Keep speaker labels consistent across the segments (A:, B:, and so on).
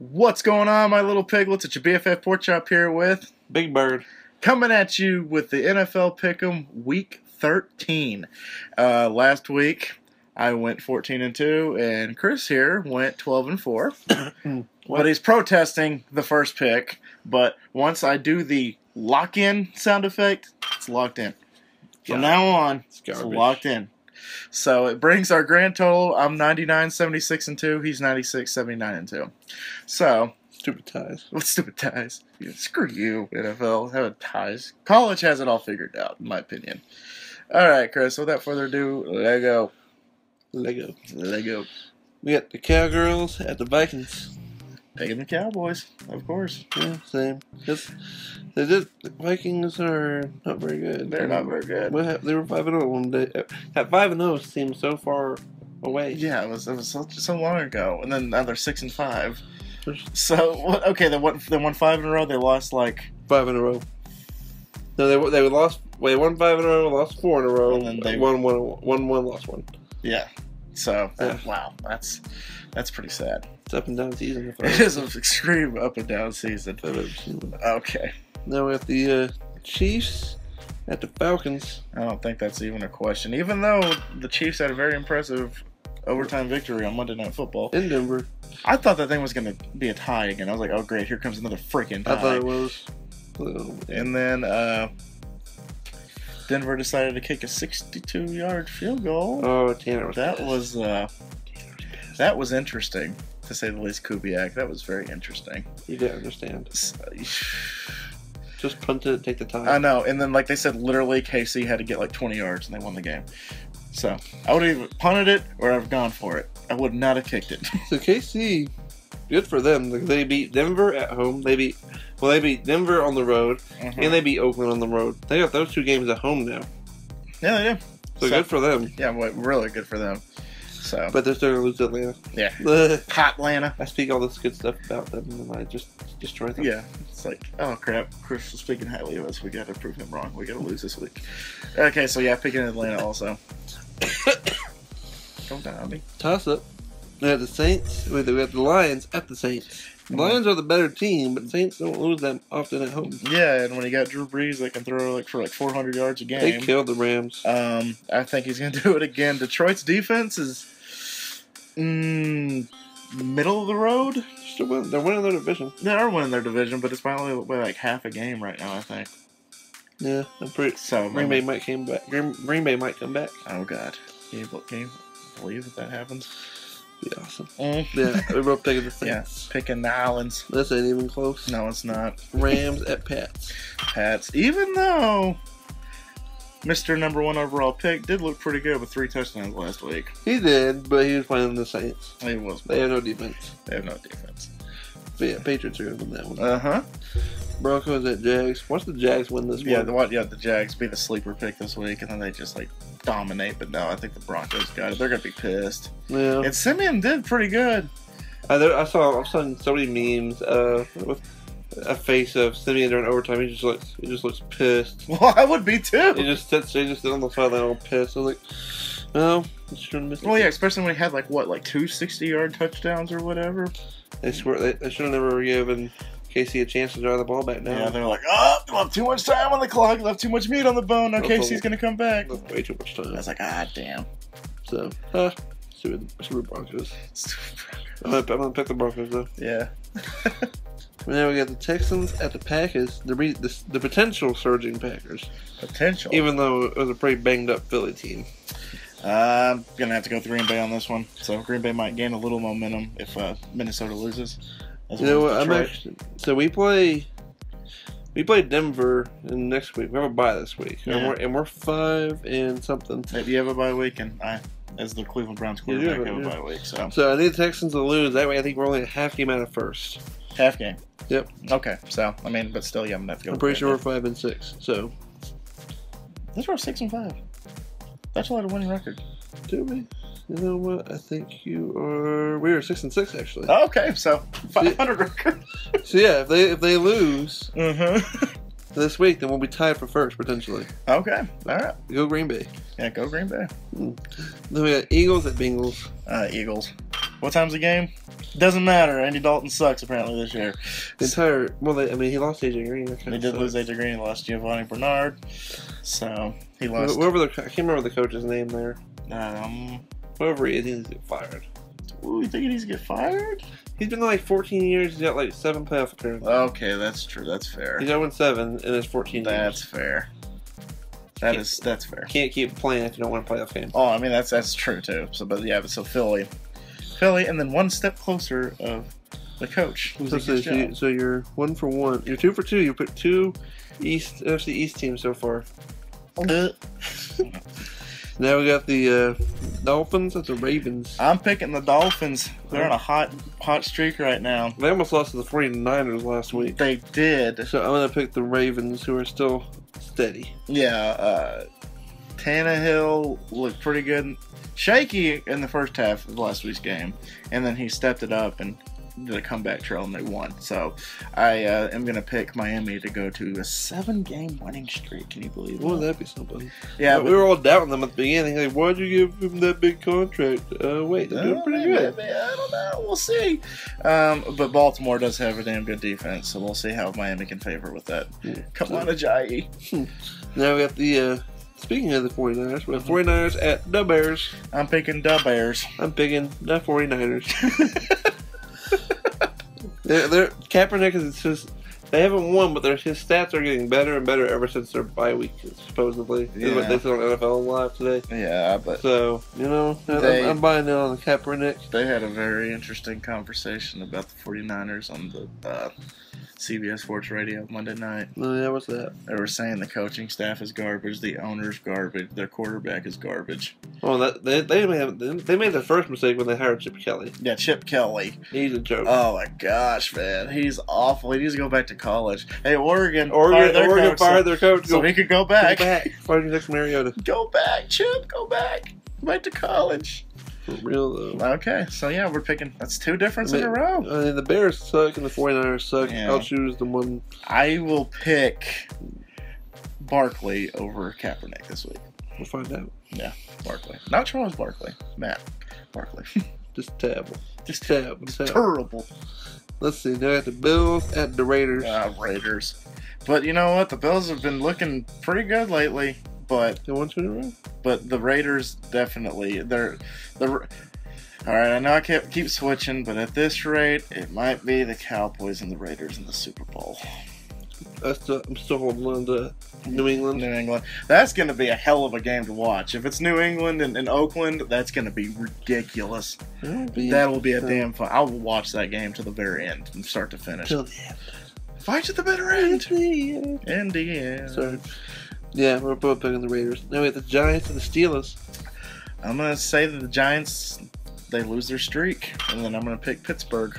A: What's going on, my little piglets? It's your BFF Pork Chop here with
B: Big Bird.
A: Coming at you with the NFL Pick'em Week 13. Last week, I went 14-2, and Chris here went 12-4. But he's protesting the first pick. But once I do the lock-in sound effect, it's locked in. From now on, it's locked in. So it brings our grand total. I'm 99-76-2. He's 96-79-2. So
B: Stupid ties.
A: what stupid ties? Yeah, screw you, NFL. Have ties. College has it all figured out, in my opinion. All right, Chris. Without further ado, Lego.
B: We got the Cowgirls at the Vikings.
A: Taking the Cowboys, of course.
B: Yeah, same. The Vikings are not very good.
A: They're not very good.
B: They were 5-0 one day. At 5-0 seems so far away.
A: Yeah, it was so long ago, and then now they're 6-5. So what? Okay, they won 5 in a row. They lost like
B: 5 in a row. No, they lost. They won 5 in a row, lost 4 in a row,
A: and then they
B: won one, lost 1.
A: Yeah. So
B: yeah.
A: Wow, that's pretty sad.
B: It's up and down season.
A: It is an extreme up and down season. Okay.
B: Now we have the Chiefs at the Falcons.
A: I don't think that's even a question. Even though the Chiefs had a very impressive overtime victory on Monday Night Football
B: in Denver.
A: I thought that thing was going to be a tie again. I was like, oh great, here comes another freaking tie.
B: I thought it was.
A: And then Denver decided to kick a 62-yard field goal.
B: Oh, Tanner
A: was that was interesting, to say the least. Kubiak, that was very interesting.
B: You didn't understand. Just punt it, take the time.
A: I know, and then like they said, literally KC had to get like 20 yards and they won the game. So I would have either punted it or I've gone for it. I would not have kicked it.
B: So KC, good for them. They beat Denver at home. They beat Denver on the road, and they beat Oakland on the road. They got those 2 games at home now.
A: Yeah, they do.
B: So good for them.
A: Yeah, really good for them. So,
B: but they're still gonna lose to Atlanta.
A: Yeah, hot Atlanta.
B: I speak all this good stuff about them, and I just destroy them.
A: Yeah, it's like, oh crap, Chris was speaking highly of us. We got to prove him wrong. We got to lose this week. Okay, so yeah, picking Atlanta also. Don't die on me.
B: Toss up. We have the Saints. We have the Lions at the Saints. The Lions are the better team, but the Saints don't lose that often at home.
A: Yeah, and when you got Drew Brees, they can throw for 400 yards a game.
B: They killed the Rams.
A: I think he's going to do it again. Detroit's defense is middle of the road.
B: They're winning their division.
A: They are winning their division, but it's probably like half a game right now, I think.
B: Yeah, I'm pretty.
A: So
B: Green Bay might come back. Green Bay might come back.
A: Oh God, can you believe that happens?
B: Be awesome. Yeah, we're both picking the Saints.
A: Yeah, picking the Islands.
B: This ain't even close.
A: No, it's not.
B: Rams at Pats.
A: Pats. Even though Mr. Number 1 overall pick did look pretty good with 3 touchdowns last week.
B: He did, but he was playing the Saints.
A: He was.
B: They have no defense. But yeah, Patriots are going to win that one. Broncos at Jags. Watch the Jags win this one.
A: The Jags be the sleeper pick this week, and then they just dominate. But no, I think the Broncos got it. They're going to be pissed.
B: Yeah.
A: And Simeon did pretty good.
B: I saw so many memes with a face of Simeon during overtime. He just looks pissed.
A: Well, I would be too.
B: He just sits on the sideline all pissed. I was like, well, you shouldn't miss it.
A: Well, yeah, especially when he had 2 60-yard touchdowns or whatever.
B: They should have never given KC a chance to drive the ball back down.
A: Yeah, they're like, oh, left too much time on the clock, left too much meat on the bone. Now KC's going to come back.
B: Way too much time.
A: I was like, ah, damn.
B: So, super Broncos. I'm going to pick the Broncos, though.
A: Yeah.
B: Now we got the Texans at the Packers. The potential surging Packers.
A: Potential.
B: Even though it was a pretty banged up Philly team.
A: I'm going to have to go with Green Bay on this one. So Green Bay might gain a little momentum if Minnesota loses.
B: You know what? So we play Denver next week. We have a bye this week.
A: Yeah.
B: And we're 5 and something.
A: You have a bye week, and I, as the Cleveland Browns quarterback, have a bye week.
B: So I need the Texans to lose. That way I think we're only a half game out of first.
A: Half game?
B: Yep.
A: Okay. So, but still, yeah, I'm going to have to go.
B: I'm pretty sure we're 5 and 6. So.
A: That's we're 6 and 5. That's a lot of winning record.
B: Do we? You know what? I think you are. We are 6 and 6 actually.
A: Oh, okay, so 500 record.
B: So yeah, if they lose this week, then we'll be tied for first potentially.
A: Okay, all right.
B: Go Green Bay.
A: Yeah, go Green Bay.
B: Then we got Eagles at Bengals.
A: Eagles. What time's the game? Doesn't matter. Andy Dalton sucks apparently this year.
B: He lost AJ Green.
A: He did lose AJ Green. He lost Giovanni Bernard. So he lost.
B: I can't remember the coach's name there. Whoever he is, he needs to get fired.
A: Ooh, you think he needs to get fired?
B: He's been like 14 years. He's got like 7 playoff appearances.
A: Okay, that's true. That's fair.
B: He's 0-7 in his 14 years.
A: That's fair. That's fair.
B: Can't keep playing if you don't win a playoff game.
A: Oh, I mean that's true too. So Philly, and then one step closer of the coach.
B: So you're 1 for 1. You're 2 for 2. You put 2 NFC East teams so far. Now we got the Dolphins and the Ravens.
A: I'm picking the Dolphins. They're on a hot streak right now.
B: They almost lost to the 49ers last week.
A: They did.
B: So I'm going to pick the Ravens, who are still steady.
A: Yeah, Tannehill looked pretty good. Shaky in the first half of last week's game, and then he stepped it up and did a comeback trail and they won. So I am going to pick Miami to go to a 7-game winning streak. Can you believe that?
B: Wouldn't that be something?
A: Yeah,
B: we were all doubting them at the beginning. Like, why'd you give him that big contract? Wait, they're doing pretty good.
A: I don't know. We'll see. But Baltimore does have a damn good defense, so we'll see how Miami can favor with that. Come on, Ajayi.
B: Now we got the... Speaking of the 49ers, we have 49ers at the Bears.
A: I'm picking the Bears.
B: I'm picking the 49ers. Kaepernick is just... They haven't won, but his stats are getting better and better ever since their bye week, supposedly.
A: Yeah.
B: Is what they said on NFL Live today.
A: Yeah, but...
B: So, I'm buying in on the Kaepernick.
A: They had a very interesting conversation about the 49ers on the CBS Sports Radio Monday night.
B: Oh, yeah, what's that?
A: They were saying the coaching staff is garbage, the owner's garbage, their quarterback is garbage.
B: Oh, they made the first mistake when they hired Chip Kelly.
A: Yeah, Chip Kelly.
B: He's a joke.
A: Oh my gosh, man, he's awful. He needs to go back to college. Hey, Oregon
B: fired their coach,
A: so he could go back.
B: Fired Nick Mariota.
A: Go back, Chip. Go back. Back to college.
B: For real though.
A: Okay, so yeah, we're picking. That's 2 difference in a row.
B: I mean, the Bears suck and the 49ers suck.
A: Yeah.
B: I'll choose the one.
A: I will pick Barkley over Kaepernick this week.
B: We'll find out.
A: Yeah, Barkley. Not Charles Barkley. Matt Barkley.
B: Just terrible.
A: Just terrible.
B: Terrible. Let's see. Now at the Bills at the Raiders.
A: Raiders. But you know what? The Bills have been looking pretty good lately. But
B: they won 2 in a row.
A: But the Raiders definitely. All right, I know I keep switching, but at this rate, it might be the Cowboys and the Raiders in the Super Bowl.
B: I'm still holding on to New England.
A: New England. That's going to be a hell of a game to watch. If it's New England and Oakland, that's going to be ridiculous. That will be a damn fun. I will watch that game to the very end, from start to finish.
B: Till the end.
A: Fight to the bitter end. In the end.
B: Sorry. Yeah, we're both picking the Raiders. Now we have the Giants and the Steelers.
A: I'm going to say that the Giants, they lose their streak, and then I'm going to pick Pittsburgh.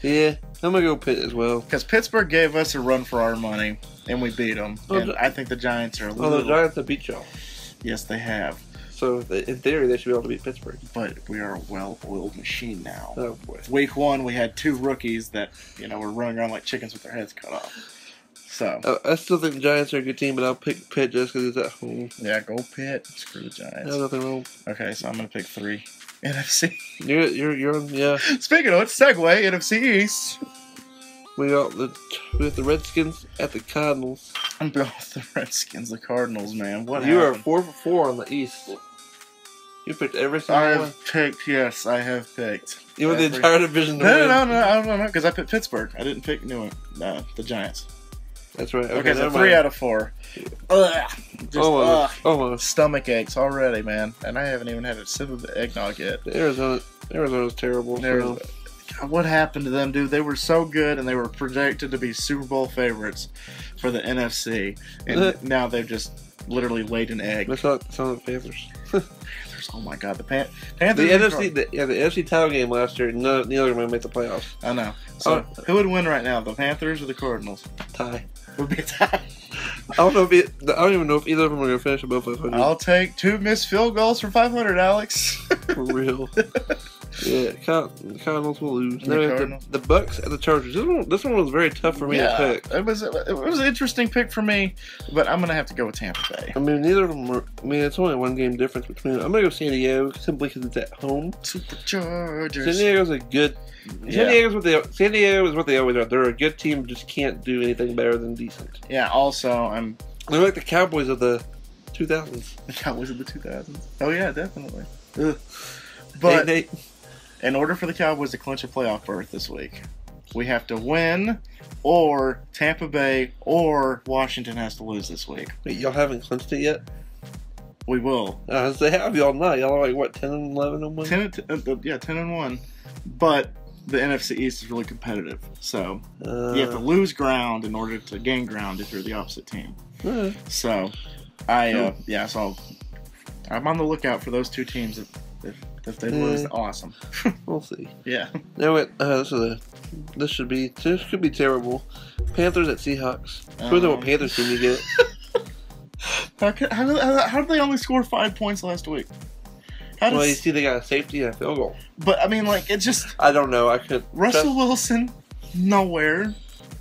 B: Yeah, I'm going to go Pitt as well.
A: Because Pittsburgh gave us a run for our money, and we beat them. And I think the Giants are a little...
B: the Giants have beat y'all.
A: Yes, they have.
B: So, in theory, they should be able to beat Pittsburgh.
A: But we are a well-oiled machine now.
B: Oh, boy.
A: Week 1, we had 2 rookies that, were running around like chickens with their heads cut off. So
B: I still think the Giants are a good team, but I'll pick Pitt just because it's at home.
A: Yeah, go Pitt. Screw the Giants.
B: There's nothing wrong.
A: Okay, so I'm going to pick 3. NFC.
B: You're on, yeah.
A: Speaking of it, segue, NFC East.
B: We got the Redskins at the Cardinals.
A: I'm going with the Redskins, the Cardinals, man. What
B: You
A: happened?
B: are 4 for 4 on the East. You picked every single one.
A: Yes, I have picked.
B: You want the entire division to win?
A: No, because I picked Pittsburgh. I didn't pick the Giants.
B: That's right.
A: Okay, so 3 out of 4.
B: Almost.
A: Stomach aches already, man. And I haven't even had a sip of the eggnog yet.
B: Arizona's terrible.
A: God, what happened to them, dude? They were so good, and they were projected to be Super Bowl favorites for the NFC. And now they've just literally laid an egg.
B: That's not the Panthers.
A: Panthers, oh my God, the Panthers.
B: The NFC title game last year, neither of them going to make the playoffs.
A: I know. So who would win right now, the Panthers or the Cardinals?
B: Tie.
A: Would be a tie.
B: I don't even know if either of them are going to finish above 500.
A: I'll take 2 missed field goals for 500, Alex.
B: For real. Yeah, the Cardinals will lose.
A: The
B: Then we have
A: Cardinals.
B: the Bucks at the Chargers. This one was very tough for me to pick.
A: It was an interesting pick for me, but I'm gonna have to go with Tampa Bay.
B: I mean, neither of them were. I mean, it's only a 1 game difference between them. I'm gonna go San Diego simply because it's at home.
A: Superchargers.
B: San Diego's a good. San Diego is what they always are. They're a good team, just can't do anything better than decent.
A: Yeah. Also,
B: They're like the Cowboys of the 2000s.
A: The Cowboys of the 2000s. Oh yeah, definitely. Ugh. But in order for the Cowboys to clinch a playoff berth this week, we have to win, or Tampa Bay or Washington has to lose this week.
B: Wait, y'all haven't clinched it yet?
A: We will.
B: They have y'all not. Y'all are like what, 10-11 on one?
A: 10-1. But the NFC East is really competitive, so you have to lose ground in order to gain ground if you're the opposite team. So I'm on the lookout for those two teams. If they lose, awesome.
B: We'll see.
A: Yeah.
B: Now this could be terrible. Panthers at Seahawks. Who knows what Panthers team you get?
A: How did they only score 5 points last week?
B: You see, they got a safety and a field goal.
A: But I mean, like, it just.
B: I don't know. I could.
A: Russell Wilson, nowhere.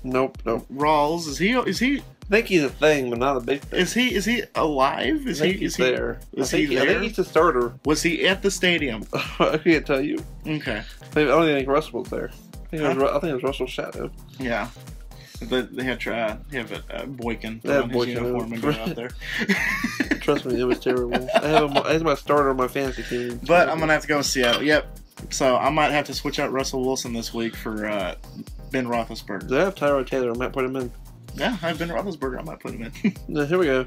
B: Nope.
A: Rawls, is he?
B: I think he's a thing, but not a big thing.
A: Is he alive?
B: Is he there?
A: I think
B: he's the starter.
A: Was he at the stadium?
B: I can't tell you.
A: Okay.
B: I don't even think Russell was there. I think it was Russell's shadow.
A: Yeah. But they had Boykin
B: put
A: on his uniform and go out there.
B: Trust me, it was terrible. I have my starter on my fantasy team.
A: But I'm going to have to go with Seattle. Yep. So I might have to switch out Russell Wilson this week for Ben Roethlisberger.
B: Do I have Tyrod Taylor? I might put him in.
A: Yeah, I have Ben Roethlisberger. I might put him in.
B: Now, here we go.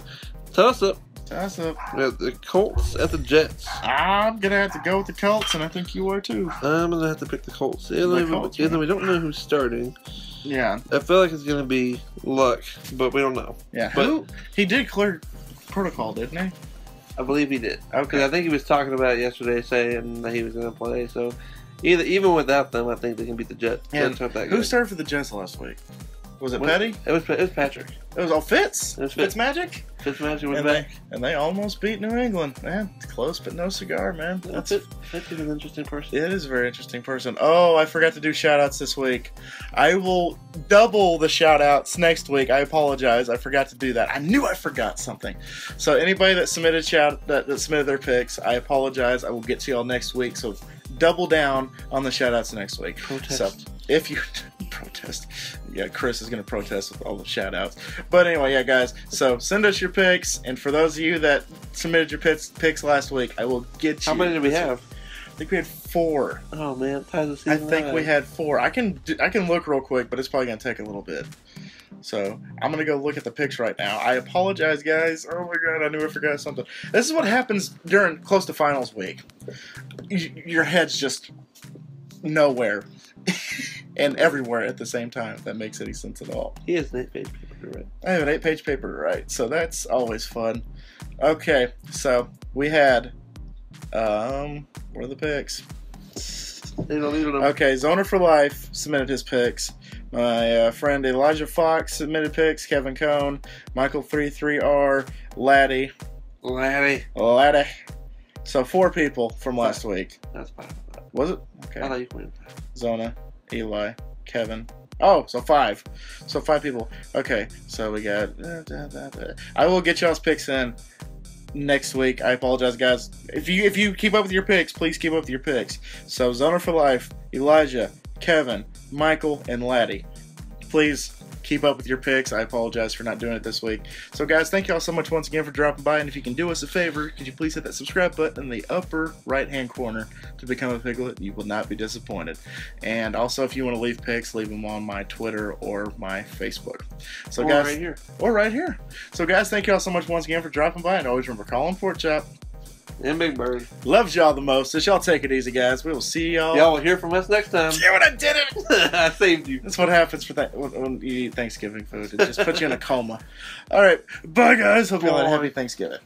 B: Toss up.
A: We
B: have the Colts at the Jets.
A: I'm going to have to go with the Colts, and I think you are too.
B: I'm going to have to pick the Colts. Even though we don't know who's starting.
A: Yeah.
B: I feel like it's going to be Luck, but we don't know.
A: Yeah. But he did clear protocol, didn't he?
B: I believe he did.
A: Okay.
B: I think he was talking about it yesterday, saying that he was going to play. So even without them, I think they can beat the Jets.
A: And who started for the Jets last week? Was it Petty?
B: It was Patrick.
A: It was Fitz?
B: It was
A: Fitzmagic?
B: Fitzmagic was back.
A: And they almost beat New England. Man, it's close, but no cigar, man.
B: Fitz is an interesting person.
A: It is a very interesting person. Oh, I forgot to do shout-outs this week. I will double the shout-outs next week. I apologize. I forgot to do that. I knew I forgot something. So anybody that submitted that submitted their picks, I apologize. I will get to y'all next week. So double down on the shout-outs next week.
B: Protest.
A: So if you protest. Yeah, Chris is going to protest with all the shout-outs. But anyway, yeah, guys. So send us your picks. And for those of you that submitted your picks last week, I will get you.
B: How many did we have?
A: I think we had 4.
B: Oh, man.
A: I think we had 4. I can look real quick, but it's probably going to take a little bit. So I'm going to go look at the picks right now. I apologize, guys. Oh, my God. I knew I forgot something. This is what happens during close to finals week. Your head's just nowhere. And everywhere at the same time, if that makes any sense at all.
B: He has an 8-page paper to write.
A: I have an 8-page paper to write, so that's always fun. Okay, so we had, where are the picks? Okay, Zoner for Life submitted his picks. My friend Elijah Fox submitted picks. Kevin Cohn, Michael33R, Laddie. So 4 people from last week.
B: That's 5.
A: Was it? Okay.
B: I thought you went 5.
A: Zona, Eli, Kevin. Oh, so 5. So 5 people. Okay, so we got. I will get y'all's picks in next week. I apologize, guys. If you keep up with your picks, please keep up with your picks. So Zoner for Life, Elijah, Kevin, Michael, and Laddie. Please keep up with your picks. I apologize for not doing it this week. So guys, thank you all so much once again for dropping by, and if you can do us a favor, could you please hit that subscribe button in the upper right hand corner to become a Piglet? You will not be disappointed. And also, if you want to leave picks, leave them on my Twitter or my Facebook. So guys, right here. So guys, thank you all so much once again for dropping by, and always remember, Colin Porkchop
B: and Big Bird
A: loves y'all the most. So y'all take it easy, guys. We will see y'all.
B: Y'all will hear from us next time.
A: Yeah, when I did it.
B: I saved you.
A: That's what happens when you eat Thanksgiving food. It just puts you in a coma. All right, bye, guys. Hope y'all had a happy Thanksgiving.